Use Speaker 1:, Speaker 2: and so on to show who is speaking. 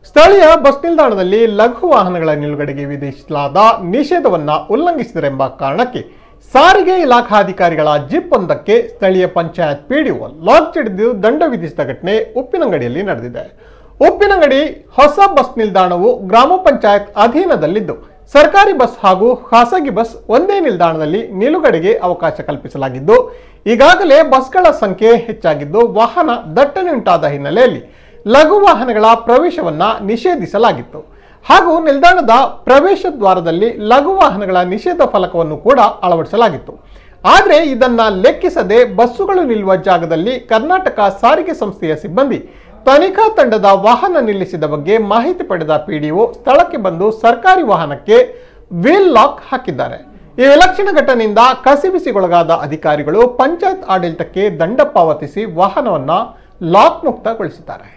Speaker 1: ಸ್ಥಳೀಯ ಬಸ್ ನಿಲ್ದಾಣದಲ್ಲಿ ಲಘು ವಾಹನಗಳ ನಿಲುಗಡೆಗೆ ವಿಧಿಸಲಾದ ನಿಷೇಧವನ್ನು ಉಲ್ಲಂಘಿಸಿದರೆಂಬ ಕಾರಣಕ್ಕೆ ಸಾರಿಗೆ ಇಲಾಖಾಧಿಕಾರಿಗಳ ಜೀಪ್ ಒಂದಕ್ಕೆ ಸ್ಥಳೀಯ ಪಂಚಾಯತ್ ಪಿಡಿಒ ಲಾಕ್ ಹಿಡಿದು ದಂಡ ವಿಧಿಸಿದ ಘಟನೆ ಉಪ್ಪಿನಂಗಡಿಯಲ್ಲಿ ನಡೆದಿದೆ. ಉಪ್ಪಿನಂಗಡಿ ಹೊಸ ಬಸ್ ನಿಲ್ದಾಣವು ಗ್ರಾಮ ಪಂಚಾಯತ್ ಅಧೀನದಲ್ಲಿದ್ದು ಸರ್ಕಾರಿ ಬಸ್ ಹಾಗೂ ಖಾಸಗಿ ಬಸ್ ಒಂದೇ ನಿಲ್ದಾಣದಲ್ಲಿ ನಿಲುಗಡೆಗೆ ಅವಕಾಶ ಕಲ್ಪಿಸಲಾಗಿದ್ದು, ಈಗಾಗಲೇ ಬಸ್ಗಳ ಸಂಖ್ಯೆ ಹೆಚ್ಚಾಗಿದ್ದು ವಾಹನ ದಟ್ಟಣೆ ಉಂಟಾದ ಹಿನ್ನೆಲೆಯಲ್ಲಿ ಲಘು ವಾಹನಗಳ ಪ್ರವೇಶವನ್ನ ನಿಷೇಧಿಸಲಾಗಿತ್ತು ಹಾಗೂ ನಿಲ್ದಾಣದ ಪ್ರವೇಶ ದ್ವಾರದಲ್ಲಿ ಲಘು ವಾಹನಗಳ ನಿಷೇಧ ಫಲಕವನ್ನು ಕೂಡ ಅಳವಡಿಸಲಾಗಿತ್ತು. ಆದರೆ ಇದನ್ನ ಲೆಕ್ಕಿಸದೆ ಬಸ್ಸುಗಳು ನಿಲ್ಲುವ ಜಾಗದಲ್ಲಿ ಕರ್ನಾಟಕ ಸಾರಿಗೆ ಸಂಸ್ಥೆಯ ಸಿಬ್ಬಂದಿ ತನಿಖಾ ತಂಡದ ವಾಹನ ನಿಲ್ಲಿಸಿದ ಬಗ್ಗೆ ಮಾಹಿತಿ ಪಡೆದ ಪಿಡಿಒ ಸ್ಥಳಕ್ಕೆ ಬಂದು ಸರ್ಕಾರಿ ವಾಹನಕ್ಕೆ ವೀಲ್ ಲಾಕ್ ಹಾಕಿದ್ದಾರೆ. ಈ ವಿಲಕ್ಷಣ ಘಟನೆಯಿಂದ ಕಸಿವಿಸಿಗೊಳಗಾದ ಅಧಿಕಾರಿಗಳು ಪಂಚಾಯತ್ ಆಡಳಿತಕ್ಕೆ ದಂಡ ಪಾವತಿಸಿ ವಾಹನವನ್ನ ಲಾಕ್ ಮುಕ್ತಗೊಳಿಸಿದ್ದಾರೆ.